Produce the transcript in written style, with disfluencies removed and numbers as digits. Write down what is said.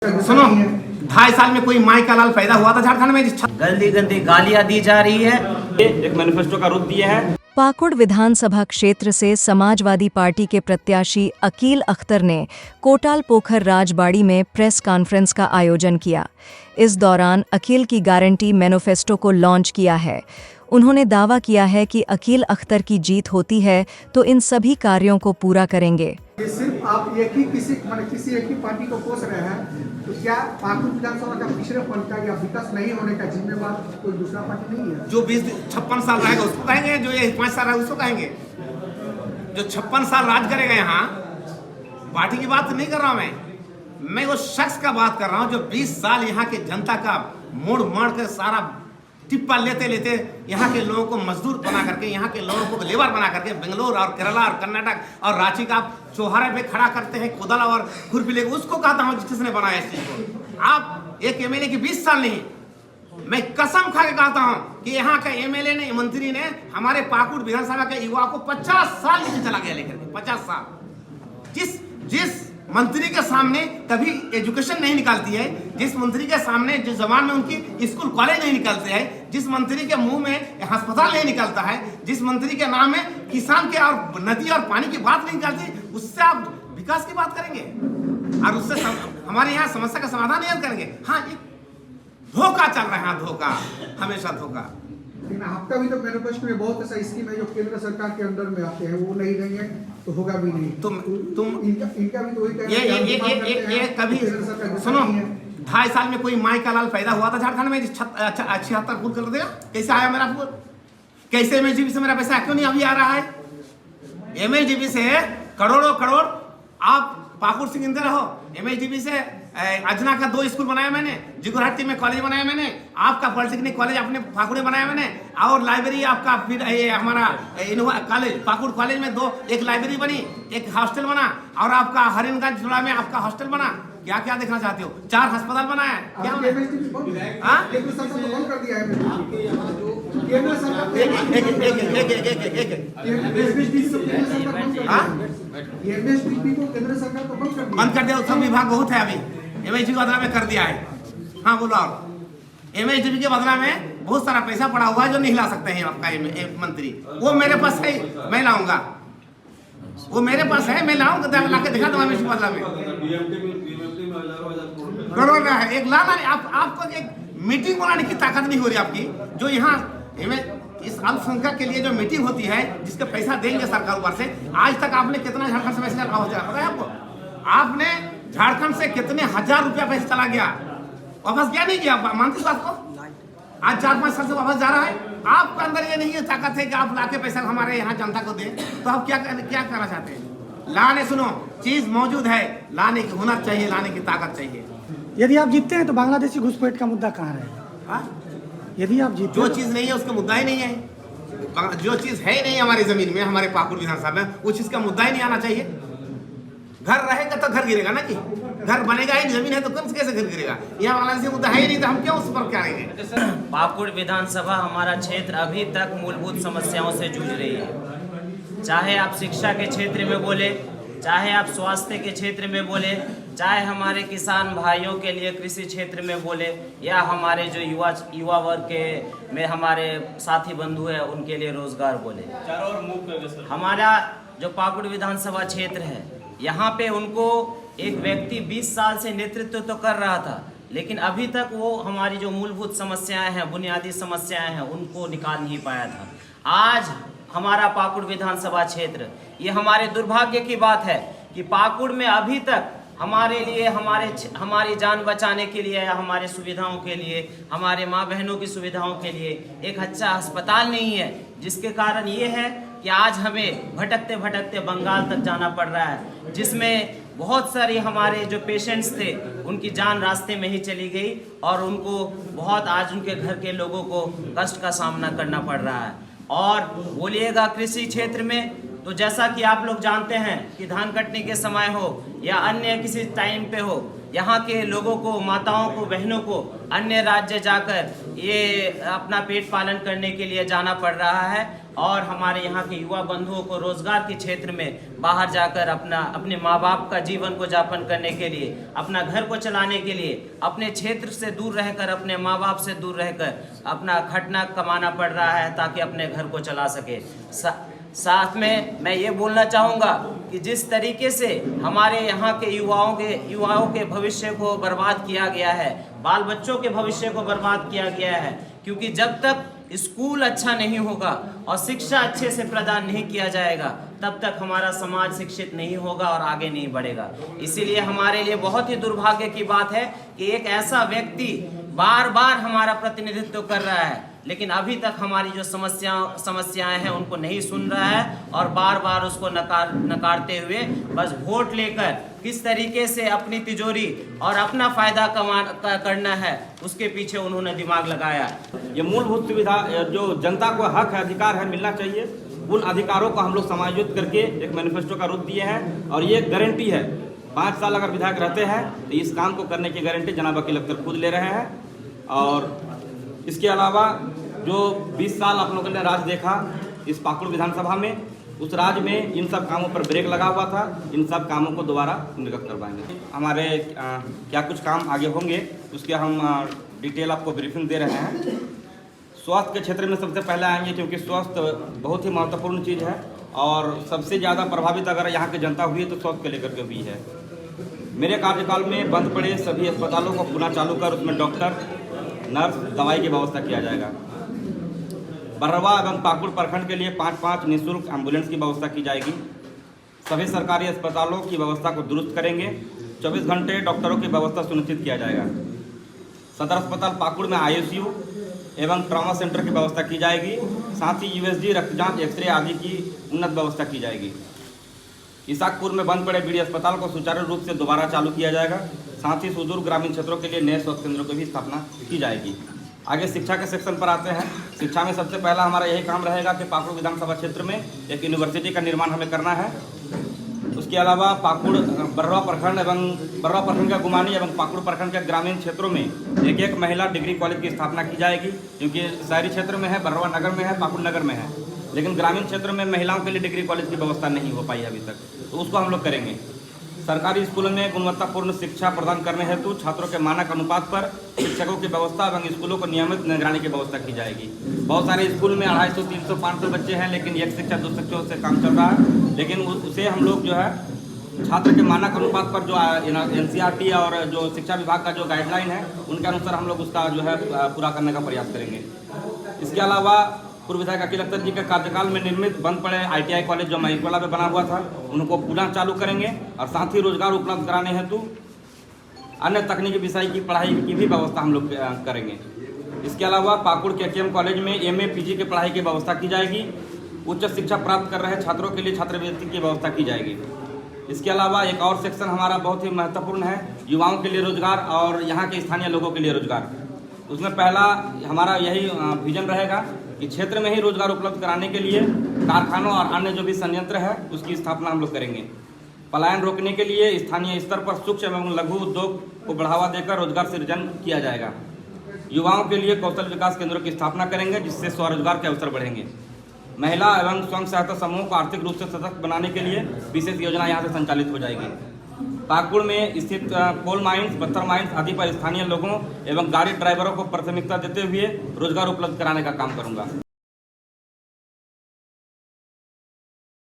सुनो, 2.5 साल में कोई माई का लाल पैदा हुआ था झारखंड में? गंदी गंदी गालियां दी जा रही है। एक मैनिफेस्टो का रूप दिया है। पाकुड़ विधानसभा क्षेत्र से समाजवादी पार्टी के प्रत्याशी अकील अख्तर ने कोटाल पोखर राजबाड़ी में प्रेस कॉन्फ्रेंस का आयोजन किया। इस दौरान अकील की गारंटी मैनिफेस्टो को लॉन्च किया है। उन्होंने दावा किया है कि अकील अख्तर की जीत होती है तो इन सभी कार्यों को पूरा करेंगे। सिर्फ आप एक ही किसी एक ही पार्टी को कोस रहे हैं, तो क्या पाकुड़ विधानसभा का पिछड़ेपन का या विकास नहीं होने का जिम्मेवार कोई दूसरा पार्टी नहीं है? जो 56 साल रहेगा उसको कहेंगे, जो ये 5 साल रहेगा उसको कहेंगे। जो 56 साल राज करेगा यहाँ, पार्टी की बात नहीं कर रहा हूँ मैं वो शख्स का बात कर रहा हूँ जो 20 साल यहाँ के जनता का मोड़ मार कर सारा टिप्पा लेते लेते यहाँ के लोगों को मजदूर बना करके, यहाँ के लोगों को लेबर बना करके बेंगलोर और केरला और कर्नाटक और रांची का आप चौहारे पे खड़ा करते हैं, कोदला और खुरपी लेके, उसको कहता हूँ किसने बनाया इस चीज को। आप एक एमएलए की 20 साल नहीं, मैं कसम खा के कहता हूँ कि यहाँ का एमएलए ने, मंत्री ने हमारे पाकुड़ विधानसभा के युवा को 50 साल नीचे चला गया लेकर के, 50 साल। जिस मंत्री के सामने कभी एजुकेशन नहीं निकालती है, जिस मंत्री के सामने जिस जबान में उनकी स्कूल कॉलेज नहीं निकलते हैं, जिस मंत्री के मुंह में अस्पताल नहीं निकलता है, जिस मंत्री के नाम में किसान के और नदी और पानी की बात नहीं निकलती, उससे आप विकास की बात करेंगे और उससे हमारे यहाँ समस्या का समाधान नहीं करेंगे। हाँ, एक धोखा चल रहा है, धोखा, हमेशा धोखा। लेकिन आपका भी तो मैनिफेस्टो में बहुत ऐसा स्कीम है जो केंद्र सरकार के अंडर में आते हैं, वो नहीं देंगे तो होगा भी नहीं। तुम इनका भी तो वही कहना है। ये कभी सुनो, 2.5 साल में कोई माई का लाल पैदा हुआ था झारखंड में? 76 फूल कर देगा? कैसे आया मेरा फूल? कैसे एमएसडीबी से मेरा पैसा क्यों नहीं अभी आ रहा है? एमएसडीबी से करोड़ों करोड़ आप पाकुड़ सिंह इंदर हो। एमएसडीबी से अजना का 2 स्कूल बनाया मैंने, जिगुरहट्टी में कॉलेज बनाया मैंने, आपका पॉलिटेक्निक कॉलेज अपने पाकुड़ में बनाया मैंने, और लाइब्रेरी आपका फिर ये हमारा कॉलेज पाकुड़ कॉलेज में एक लाइब्रेरी बनी, एक हॉस्टल बना, और आपका हरिनगंज जिला में आपका हॉस्टल बना। क्या क्या देखना चाहते हो? 4 अस्पताल बनाया, क्या बंद कर दिया? उत्सव विभाग बहुत है अभी, एमएसडीबी के बदला में कर दिया है। हाँ बोलो। और एमएसडीबी के बदला में बहुत सारा पैसा पड़ा हुआ है जो नहीं ला सकते हैं आपका मंत्री। वो मेरे पास है, मैं लाऊंगा, वो मेरे पास है, मैं लाऊंगा, ला के दिखा दूंगा एमएसडीबी बदला में। करोड़ का है, एक लाना। आपको एक मीटिंग बुलाने की ताकत नहीं हो रही आपकी। जो यहाँ इस अल्पसंख्यक के लिए जो मीटिंग होती है, जिसका पैसा देंगे सरकार ऊपर से, आज तक आपने कितना झारखंड से पैसा पता है आपको? आपने झारखंड से कितने हजार रुपया पैसा चला गया, वापस क्या नहीं किया? मानते इस बात को? आज 4-5 साल से वापस जा रहा है। आपके अंदर ये नहीं है ताकत है कि आप लाके पैसा हमारे यहाँ जनता को दें, तो आप क्या करना चाहते हैं? लाने, सुनो, चीज मौजूद है, लाने की हुनर चाहिए, लाने की ताकत चाहिए। यदि आप जीतते हैं तो बांग्लादेशी घुसपैठ का मुद्दा कहाँ रहेगा? यदि आप जीतते, जो चीज नहीं है उसका मुद्दा ही नहीं है। जो चीज है ही नहीं हमारी जमीन में, हमारे पाकुड़ विधानसभा में, वो चीज का मुद्दा ही नहीं आना चाहिए। घर रहेगा तो घर गिरेगा ना, कि घर बनेगा ही, जमीन है तो कम से कैसे घर गिरेगा? यहाँ बांग्लादेशी मुद्दा है ही नहीं, तो हम क्यों उस पर क्या रहेंगे? पाकुड़ विधानसभा हमारा क्षेत्र अभी तक मूलभूत समस्याओं से जूझ रही है। चाहे आप शिक्षा के क्षेत्र में बोले, चाहे आप स्वास्थ्य के क्षेत्र में बोले, चाहे हमारे किसान भाइयों के लिए कृषि क्षेत्र में बोले, या हमारे जो युवा वर्ग के में हमारे साथी बंधु हैं उनके लिए रोजगार बोले। हमारा जो पाकुड़ विधानसभा क्षेत्र है, यहाँ पे उनको एक व्यक्ति 20 साल से नेतृत्व तो कर रहा था, लेकिन अभी तक वो हमारी जो मूलभूत समस्याएं हैं, बुनियादी समस्याएं हैं, उनको निकाल नहीं पाया था। आज हमारा पाकुड़ विधानसभा क्षेत्र, ये हमारे दुर्भाग्य की बात है कि पाकुड़ में अभी तक हमारे लिए, हमारी जान बचाने के लिए, हमारे सुविधाओं के लिए, हमारे माँ बहनों की सुविधाओं के लिए एक अच्छा अस्पताल नहीं है, जिसके कारण ये है कि आज हमें भटकते भटकते बंगाल तक जाना पड़ रहा है, जिसमें बहुत सारी हमारे जो पेशेंट्स थे उनकी जान रास्ते में ही चली गई, और उनको बहुत आज उनके घर के लोगों को कष्ट का सामना करना पड़ रहा है। और बोलिएगा कृषि क्षेत्र में, तो जैसा कि आप लोग जानते हैं कि धान कटने के समय हो या अन्य किसी टाइम पे हो, यहाँ के लोगों को, माताओं को, बहनों को अन्य राज्य जाकर ये अपना पेट पालन करने के लिए जाना पड़ रहा है। और हमारे यहाँ के युवा बंधुओं को रोजगार के क्षेत्र में बाहर जाकर अपने माँ बाप का जीवन को यापन करने के लिए, अपना घर को चलाने के लिए अपने क्षेत्र से दूर रहकर, अपने माँ बाप से दूर रहकर अपना खटना कमाना पड़ रहा है ताकि अपने घर को चला सके। साथ में मैं ये बोलना चाहूँगा कि जिस तरीके से हमारे यहाँ के युवाओं के भविष्य को बर्बाद किया गया है, बाल बच्चों के भविष्य को बर्बाद किया गया है, क्योंकि जब तक स्कूल अच्छा नहीं होगा और शिक्षा अच्छे से प्रदान नहीं किया जाएगा तब तक हमारा समाज शिक्षित नहीं होगा और आगे नहीं बढ़ेगा। इसीलिए हमारे लिए बहुत ही दुर्भाग्य की बात है कि एक ऐसा व्यक्ति बार बार हमारा प्रतिनिधित्व कर रहा है, लेकिन अभी तक हमारी जो समस्याएं हैं उनको नहीं सुन रहा है और बार बार उसको नकारते हुए बस वोट लेकर किस तरीके से अपनी तिजोरी और अपना फायदा करना है उसके पीछे उन्होंने दिमाग लगाया। ये मूलभूत सुविधा जो जनता को हक है, अधिकार है, मिलना चाहिए, उन अधिकारों को हम लोग समायोजित करके एक मैनिफेस्टो का रूप दिए हैं और ये गारंटी है 5 साल अगर विधायक रहते हैं तो इस काम को करने की गारंटी जनाब वकील अख्तर खुद ले रहे हैं। और इसके अलावा जो 20 साल आप लोगों ने राज देखा इस पाकुड़ विधानसभा में, उस राज में इन सब कामों पर ब्रेक लगा हुआ था, इन सब कामों को दोबारा निर्गत करवाएंगे। हमारे क्या कुछ काम आगे होंगे उसके हम डिटेल आपको ब्रीफिंग दे रहे हैं। स्वास्थ्य के क्षेत्र में सबसे पहले आएंगे क्योंकि स्वास्थ्य बहुत ही महत्वपूर्ण चीज़ है और सबसे ज़्यादा प्रभावित अगर यहाँ की जनता हुई है तो स्वास्थ्य को लेकर के भी है। मेरे कार्यकाल में बंद पड़े सभी अस्पतालों को पुनः चालू कर उसमें डॉक्टर, नर्स, दवाई की व्यवस्था किया जाएगा। बर्रवा एवं पाकुड़ प्रखंड के लिए 5-5 निःशुल्क एम्बुलेंस की व्यवस्था की जाएगी। सभी सरकारी अस्पतालों की व्यवस्था को दुरुस्त करेंगे। 24 घंटे डॉक्टरों की व्यवस्था सुनिश्चित किया जाएगा। सदर अस्पताल पाकुड़ में ICU एवं ट्रॉमा सेंटर की व्यवस्था की जाएगी। साथ ही USG, रक्त जांच, एक्सरे आदि की उन्नत व्यवस्था की जाएगी। ईसाकपुर में बंद पड़े BD अस्पताल को सुचारू रूप से दोबारा चालू किया जाएगा। साथ ही सुदूर ग्रामीण क्षेत्रों के लिए नए स्वास्थ्य केंद्रों की भी स्थापना की जाएगी। आगे शिक्षा के सेक्शन पर आते हैं। शिक्षा में सबसे पहला हमारा यही काम रहेगा कि पाकुड़ विधानसभा क्षेत्र में एक यूनिवर्सिटी का निर्माण हमें करना है। उसके अलावा पाकुड़ बर्रवा प्रखंड का गुमानी एवं पाकुड़ प्रखंड के ग्रामीण क्षेत्रों में एक महिला डिग्री कॉलेज की स्थापना की जाएगी, क्योंकि शहरी क्षेत्र में है, बर्रवा नगर में है, पाकुड़ नगर में है, लेकिन ग्रामीण क्षेत्र में महिलाओं के लिए डिग्री कॉलेज की व्यवस्था नहीं हो पाई अभी तक, तो उसको हम लोग करेंगे। सरकारी स्कूलों में गुणवत्तापूर्ण शिक्षा प्रदान करने हेतु छात्रों के मानक अनुपात पर शिक्षकों की व्यवस्था एवं स्कूलों को नियमित निगरानी की व्यवस्था की जाएगी। बहुत सारे स्कूल में 250, 300, 500 बच्चे हैं, लेकिन एक शिक्षक 2 शिक्षकों से काम चल रहा है, लेकिन उसे हम लोग जो है छात्र के मानक अनुपात पर जो NCERT और जो शिक्षा विभाग का जो गाइडलाइन है उनके अनुसार हम लोग उसका जो है पूरा करने का प्रयास करेंगे। इसके अलावा पूर्व विधायक अकील अख्तर जी के कार्यकाल में निर्मित बंद पड़े ITI कॉलेज जो महिकवाड़ा में बना हुआ था उनको पुनः चालू करेंगे और साथ ही रोजगार उपलब्ध कराने हेतु अन्य तकनीकी विषय की पढ़ाई की भी व्यवस्था हम लोग करेंगे। इसके अलावा पाकुड़ के KM कॉलेज में MA PG की पढ़ाई की व्यवस्था की जाएगी। उच्च शिक्षा प्राप्त कर रहे छात्रों के लिए छात्रवृत्ति की व्यवस्था की जाएगी। इसके अलावा एक और सेक्शन हमारा बहुत ही महत्वपूर्ण है, युवाओं के लिए रोजगार और यहाँ के स्थानीय लोगों के लिए रोजगार। उसमें पहला हमारा यही विजन रहेगा कि क्षेत्र में ही रोजगार उपलब्ध कराने के लिए कारखानों और अन्य जो भी संयंत्र है उसकी स्थापना हम लोग करेंगे। पलायन रोकने के लिए स्थानीय स्तर पर सूक्ष्म एवं लघु उद्योग को बढ़ावा देकर रोजगार सृजन किया जाएगा। युवाओं के लिए कौशल विकास केंद्रों की स्थापना करेंगे जिससे स्वरोजगार के अवसर बढ़ेंगे। महिला एवं स्वयं सहायता समूह को आर्थिक रूप से सशक्त बनाने के लिए विशेष योजना यहाँ से संचालित हो जाएगी। पाकुड़ में स्थित कोल माइंस, पत्थर माइंस आदि पर स्थानीय लोगों एवं गाड़ी ड्राइवरों को प्राथमिकता देते हुए रोजगार उपलब्ध कराने का काम करूँगा।